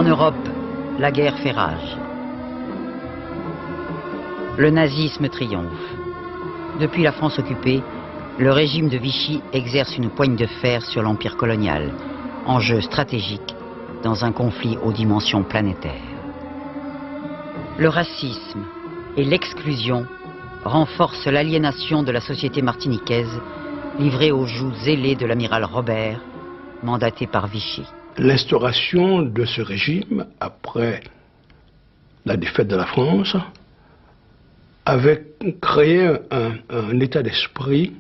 Europe, la guerre fait rage. Le nazisme triomphe. Depuis la France occupée, le régime de Vichy exerce une poigne de fer sur l'empire colonial, enjeu stratégique dans un conflit aux dimensions planétaires. Le racisme et l'exclusion renforcent l'aliénation de la société martiniquaise, livrée aux joues zélées de l'amiral Robert, mandaté par Vichy. L'instauration de ce régime, après la défaite de la France, avait créé un état d'esprit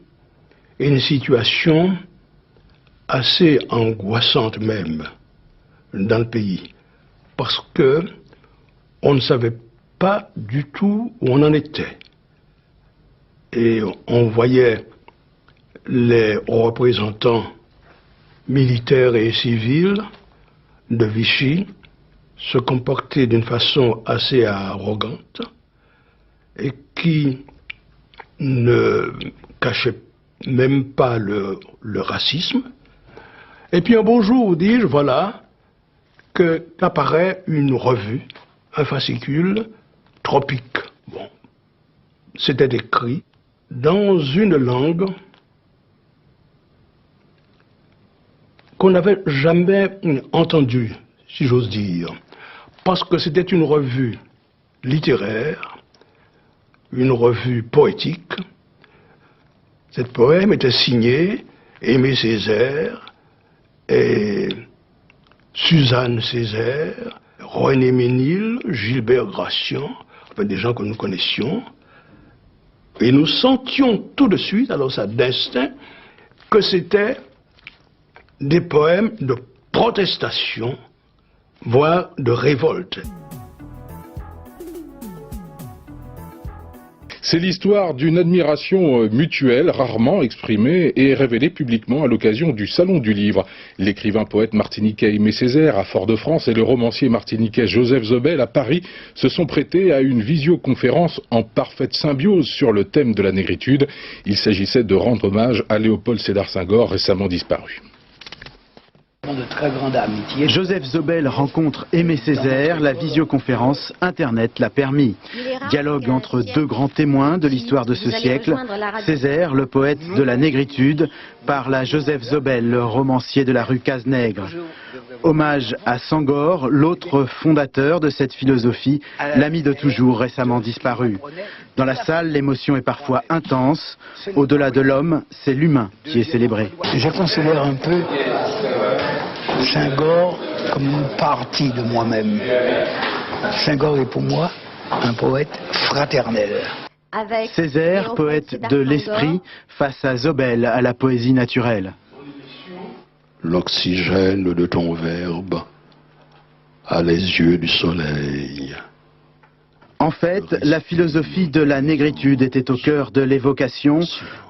et une situation assez angoissante même dans le pays, parce que on ne savait pas du tout où on en était. Et on voyait les représentants militaires et civils de Vichy se comporter d'une façon assez arrogante et qui ne cachait même pas le racisme. Et puis un beau jour, dis-je, voilà, qu'apparaît une revue, un fascicule tropique. Bon, c'était écrit dans une langue qu'on n'avait jamais entendue, si j'ose dire, parce que c'était une revue littéraire, une revue poétique. Cette poème était signée Aimé Césaire et Suzanne Césaire, René Ménil, Gilbert Gracian, enfin des gens que nous connaissions. Et nous sentions tout de suite, alors ça d'instinct, que c'était des poèmes de protestation, voire de révolte. C'est l'histoire d'une admiration mutuelle, rarement exprimée et révélée publiquement à l'occasion du Salon du Livre. L'écrivain poète martiniquais Aimé Césaire à Fort-de-France et le romancier martiniquais Joseph Zobel à Paris se sont prêtés à une visioconférence en parfaite symbiose sur le thème de la négritude. Il s'agissait de rendre hommage à Léopold Sédar Senghor, récemment disparu. De très grande amitié. Joseph Zobel rencontre Aimé Césaire, la visioconférence Internet l'a permis. Dialogue entre deux grands témoins de l'histoire de ce siècle. Césaire, le poète de la négritude, parle à Joseph Zobel, le romancier de la rue Cazenègre. Hommage à Senghor, l'autre fondateur de cette philosophie, l'ami de toujours récemment disparu. Dans la salle, l'émotion est parfois intense. Au-delà de l'homme, c'est l'humain qui est célébré. Je considère un peu Senghor comme une partie de moi-même. Senghor est pour moi un poète fraternel. Césaire, poète de l'esprit, face à Zobel, à la poésie naturelle. L'oxygène de ton verbe a les yeux du soleil. En fait, la philosophie de la négritude était au cœur de l'évocation.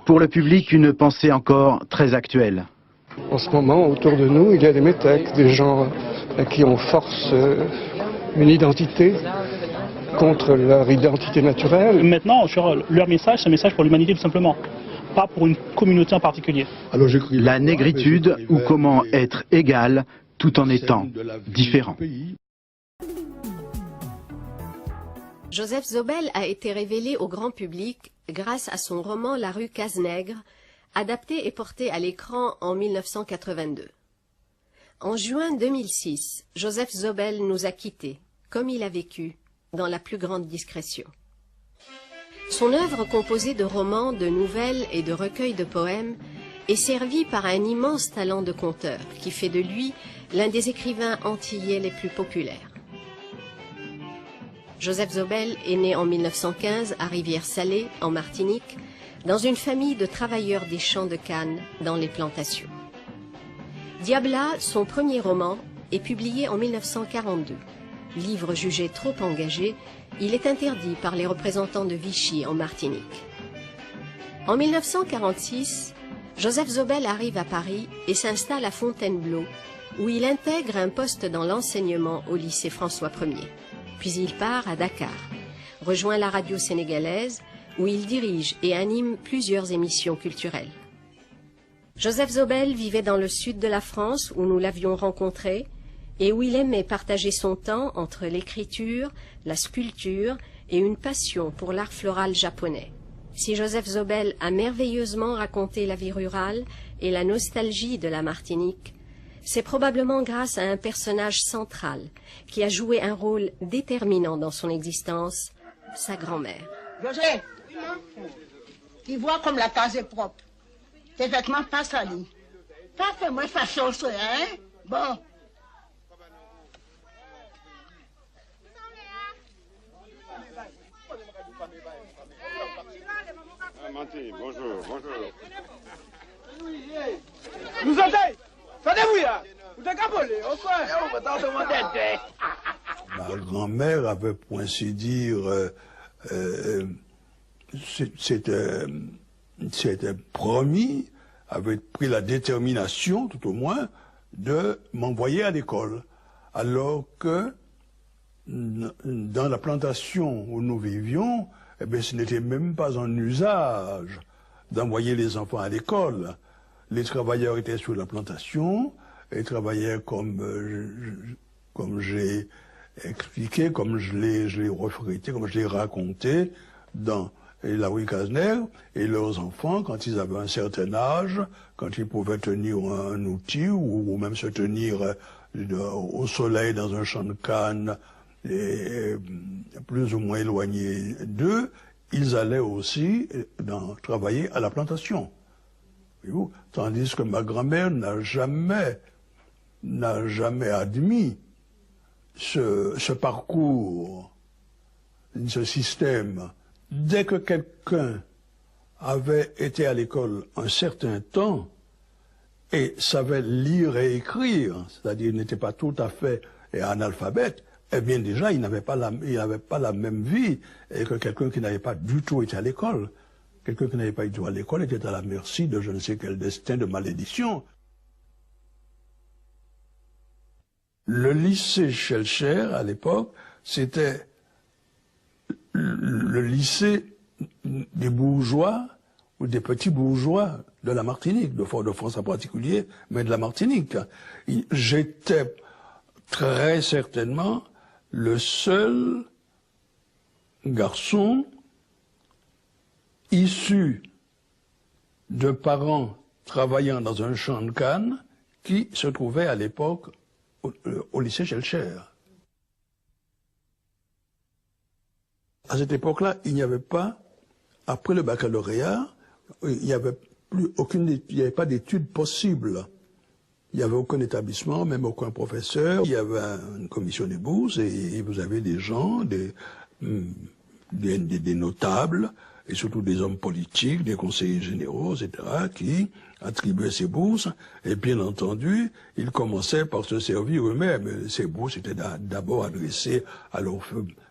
Pour le public, une pensée encore très actuelle. En ce moment, autour de nous, il y a des métèques, des gens à qui on force une identité contre leur identité naturelle. Maintenant, leur message, c'est un message pour l'humanité tout simplement, pas pour une communauté en particulier. La négritude, ou comment être égal tout en étant différent. Joseph Zobel a été révélé au grand public grâce à son roman La rue Cazenègre, adapté et porté à l'écran en 1982. En juin 2006, Joseph Zobel nous a quittés, comme il a vécu, dans la plus grande discrétion. Son œuvre composée de romans, de nouvelles et de recueils de poèmes est servie par un immense talent de conteur qui fait de lui l'un des écrivains antillais les plus populaires. Joseph Zobel est né en 1915 à Rivière-Salée, en Martinique, dans une famille de travailleurs des champs de canne dans les plantations. Diabla, son premier roman, est publié en 1942. Livre jugé trop engagé, il est interdit par les représentants de Vichy en Martinique. En 1946, Joseph Zobel arrive à Paris et s'installe à Fontainebleau, où il intègre un poste dans l'enseignement au lycée François Ier. Puis il part à Dakar, rejoint la radio sénégalaise, où il dirige et anime plusieurs émissions culturelles. Joseph Zobel vivait dans le sud de la France, où nous l'avions rencontré, et où il aimait partager son temps entre l'écriture, la sculpture et une passion pour l'art floral japonais. Si Joseph Zobel a merveilleusement raconté la vie rurale et la nostalgie de la Martinique, c'est probablement grâce à un personnage central qui a joué un rôle déterminant dans son existence, sa grand-mère. José, tu vois comme la case est propre. Tes vêtements pas salis. Pas fait moins façon, hein? Bon. Bonjour, bonjour. Nous entendez? Tenez-vous là! Vous êtes capolé, on se Ma grand-mère avait, pour ainsi dire, s'était promis, avait pris la détermination, tout au moins, de m'envoyer à l'école. Alors que, dans la plantation où nous vivions, eh bien, ce n'était même pas en usage d'envoyer les enfants à l'école. Les travailleurs étaient sur la plantation et travaillaient comme j'ai expliqué, comme je l'ai refrété, comme je l'ai raconté dans la rue Casner, et leurs enfants, quand ils avaient un certain âge, quand ils pouvaient tenir un outil ou même se tenir au soleil dans un champ de canne plus ou moins éloigné d'eux, ils allaient aussi travailler à la plantation. Tandis que ma grand-mère n'a jamais admis ce parcours, ce système. Dès que quelqu'un avait été à l'école un certain temps et savait lire et écrire, c'est-à-dire n'était pas tout à fait analphabète, eh bien déjà il n'avait pas la même vie que quelqu'un qui n'avait pas du tout été à l'école. Quelqu'un qui n'avait pas été à l'école était à la merci de je ne sais quel destin de malédiction. Le lycée Schellcher, à l'époque, c'était le lycée des bourgeois ou des petits bourgeois de la Martinique, de Fort-de-France en particulier, mais de la Martinique. J'étais très certainement le seul garçon issu de parents travaillant dans un champ de canne qui se trouvait à l'époque au lycée Schellcher. À cette époque-là, il n'y avait pas, après le baccalauréat, il n'y avait pas d'études possibles. Il n'y avait aucun établissement, même aucun professeur. Il y avait une commission des bourses et vous avez des gens, des notables, et surtout des hommes politiques, des conseillers généraux, etc., qui attribuaient ces bourses. Et bien entendu, ils commençaient par se servir eux-mêmes. Ces bourses étaient d'abord adressées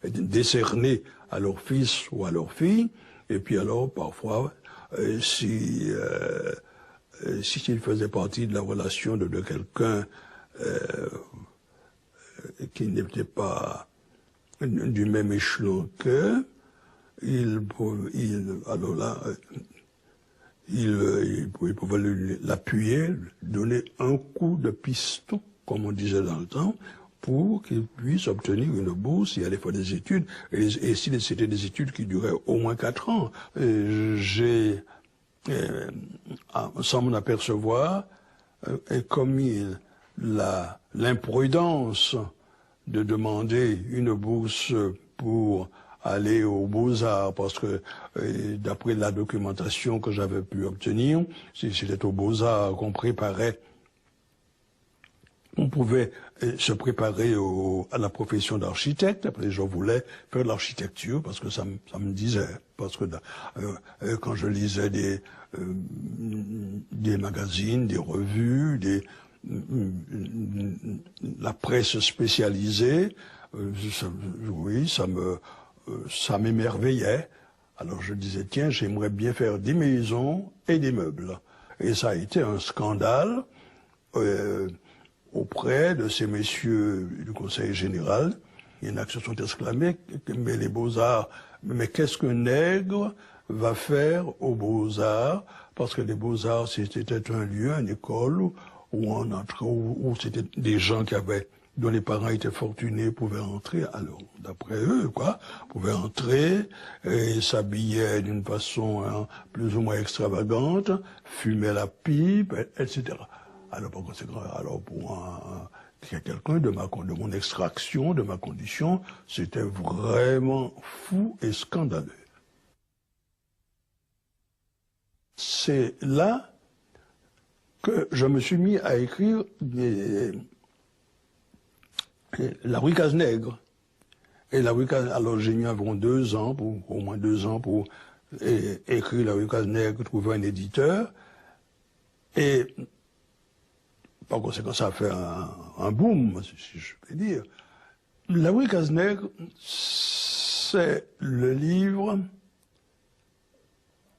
décernées à leur fils ou à leur fille. Et puis alors, parfois, s'ils faisaient partie de la relation de quelqu'un qui n'était pas du même échelon qu'eux, il pouvait l'appuyer, donner un coup de piston, comme on disait dans le temps, pour qu'il puisse obtenir une bourse et aller faire des études. Et si c'était des études qui duraient au moins 4 ans, j'ai, sans m'en apercevoir, commis l'imprudence de demander une bourse pour aller aux Beaux-Arts, parce que d'après la documentation que j'avais pu obtenir, si c'était aux Beaux-Arts qu'on préparait, on pouvait se préparer à la profession d'architecte. Après, je voulais faire de l'architecture parce que ça me disait, parce que quand je lisais des magazines, des revues, la presse spécialisée, oui, ça m'émerveillait. Alors je disais, tiens, j'aimerais bien faire des maisons et des meubles. Et ça a été un scandale auprès de ces messieurs du Conseil général. Il y en a qui se sont exclamés, mais les Beaux-Arts, mais qu'est-ce qu'un nègre va faire aux Beaux-Arts? Parce que les Beaux-Arts, c'était un lieu, une école, où c'était des gens qui avaient dont les parents étaient fortunés pouvaient entrer, alors d'après eux, pouvaient entrer et s'habillaient d'une façon plus ou moins extravagante, fumaient la pipe, etc. Alors par conséquent, pour quelqu'un de mon extraction, de ma condition, c'était vraiment fou et scandaleux. C'est là que je me suis mis à écrire La Rue Cazenègre. Et La Rue Cazenègre, alors j'ai mis environ au moins 2 ans pour écrire La Rue Cazenègre, trouver un éditeur. Et par conséquent, ça a fait un boom, si je peux dire. La Rue Cazenègre, c'est le livre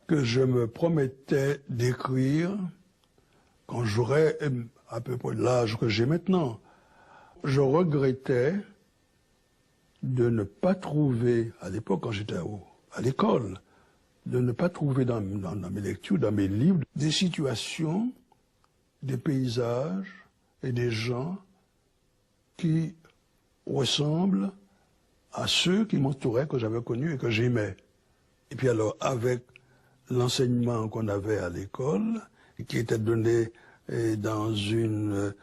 que je me promettais d'écrire quand j'aurais à peu près l'âge que j'ai maintenant. Je regrettais de ne pas trouver, à l'époque quand j'étais à l'école, de ne pas trouver dans mes lectures, dans mes livres, des situations, des paysages et des gens qui ressemblent à ceux qui m'entouraient, que j'avais connus et que j'aimais. Et puis alors, avec l'enseignement qu'on avait à l'école, qui était donné dans une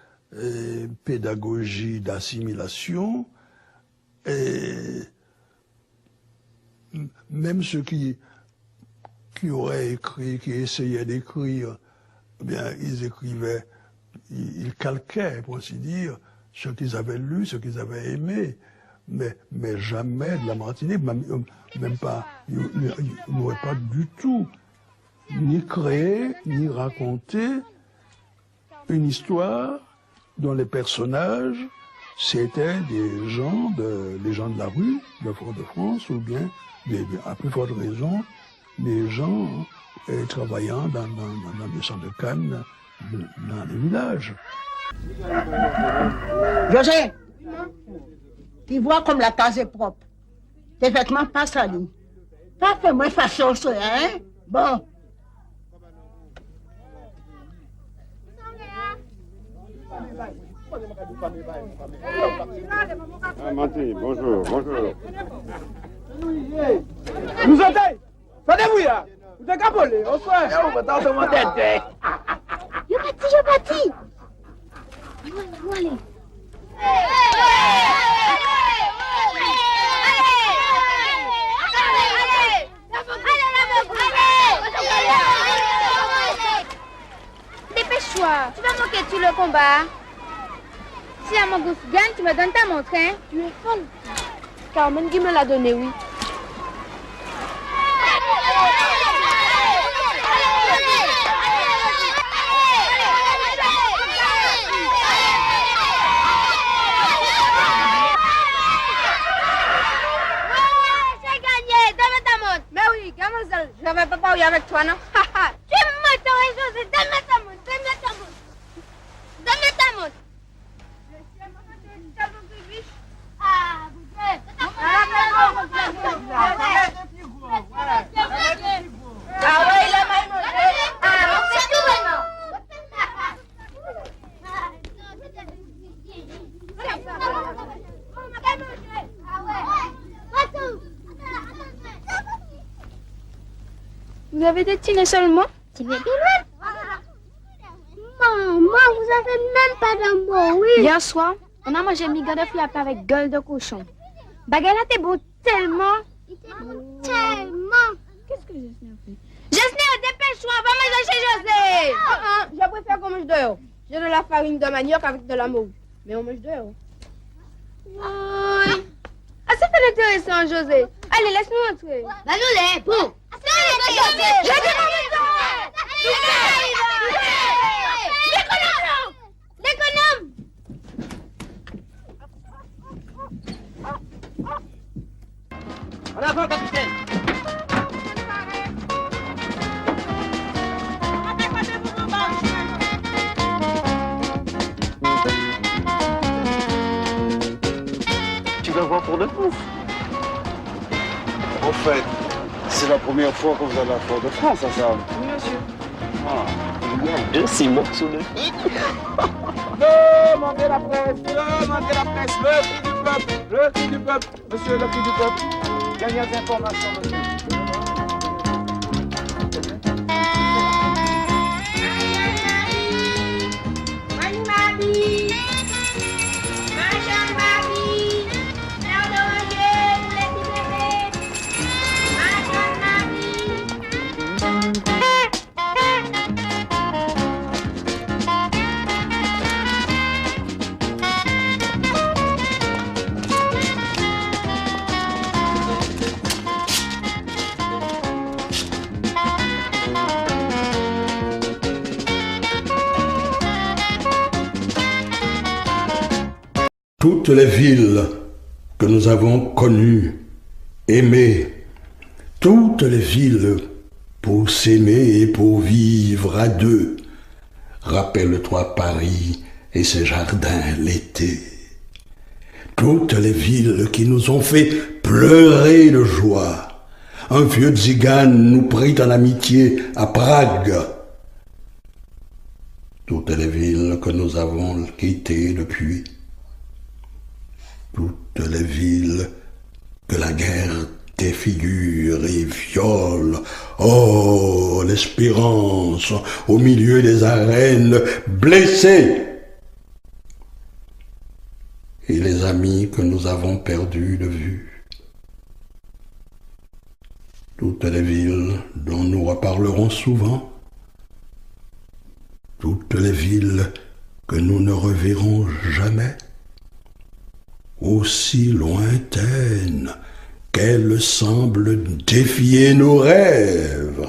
pédagogie d'assimilation, et même ceux qui auraient écrit, qui essayaient d'écrire, eh bien, ils écrivaient, ils calquaient, pour ainsi dire, ce qu'ils avaient lu, ce qu'ils avaient aimé, mais jamais de la Martinique, même pas, ils n'auraient pas du tout ni créé, ni raconté une histoire dont les personnages, c'était des gens de la rue, de Fort-de-France, ou bien, à plus forte raison, des gens travaillant dans des centres de canne, dans les villages. José, tu vois comme la case est propre. Tes vêtements pas salis. Pas fait moins façon, hein? Bon. Martine, bonjour. Nous entendez? Faites-vous là? Vous êtes capolé, on fait. Yo bâti. Allez. Dépêche-toi, tu vas manquer tout le combat. Si la Mangouste gagne, tu me donnes ta montre, hein? Tu es folle. Carmen qui me l'a donné, oui. J'ai gagné, donne ta montre. Mais oui, mademoiselle, je n'avais pas parlé avec toi, non? Tu es moto, José, donne-moi ta montre. Vous avez dessiné seulement? Tu veux bien? Maman, vous avez même pas d'amour, oui. Hier soir, on a mangé miga de flap avec gueule de cochon. Baguette là, t'es beau tellement. Tellement. Qu'est-ce que Jesner a fait? Jesner, dépêche-toi, va manger chez José. Je préfère qu'on mange dehors. J'ai de la farine de manioc avec de la mousse. Mais on mange dehors. Oui. Ah, ça fait intéressant, José. Allez, laisse-nous entrer. Bah, nous les, bon. J'ai dit mon maison. L'économe. En avant, capitaine. Tu vas voir pour de ouf. En fait, c'est la première fois que vous allez à Fort-de-France, ça. Oui, monsieur. Ah, Il y a 2 Simons sous le fil. Demandez la presse, le cri du peuple, monsieur le cri du peuple. Dernières informations, monsieur. Toutes les villes que nous avons connues, aimées, toutes les villes pour s'aimer et pour vivre à deux. Rappelle-toi Paris et ses jardins l'été. Toutes les villes qui nous ont fait pleurer de joie. Un vieux tzigane nous prit en amitié à Prague. Toutes les villes que nous avons quittées depuis. Toutes les villes que la guerre défigure et viole. Oh, l'espérance au milieu des arènes blessées. Et les amis que nous avons perdus de vue. Toutes les villes dont nous reparlerons souvent. Toutes les villes que nous ne reverrons jamais. Aussi lointaines qu'elles semblent défier nos rêves.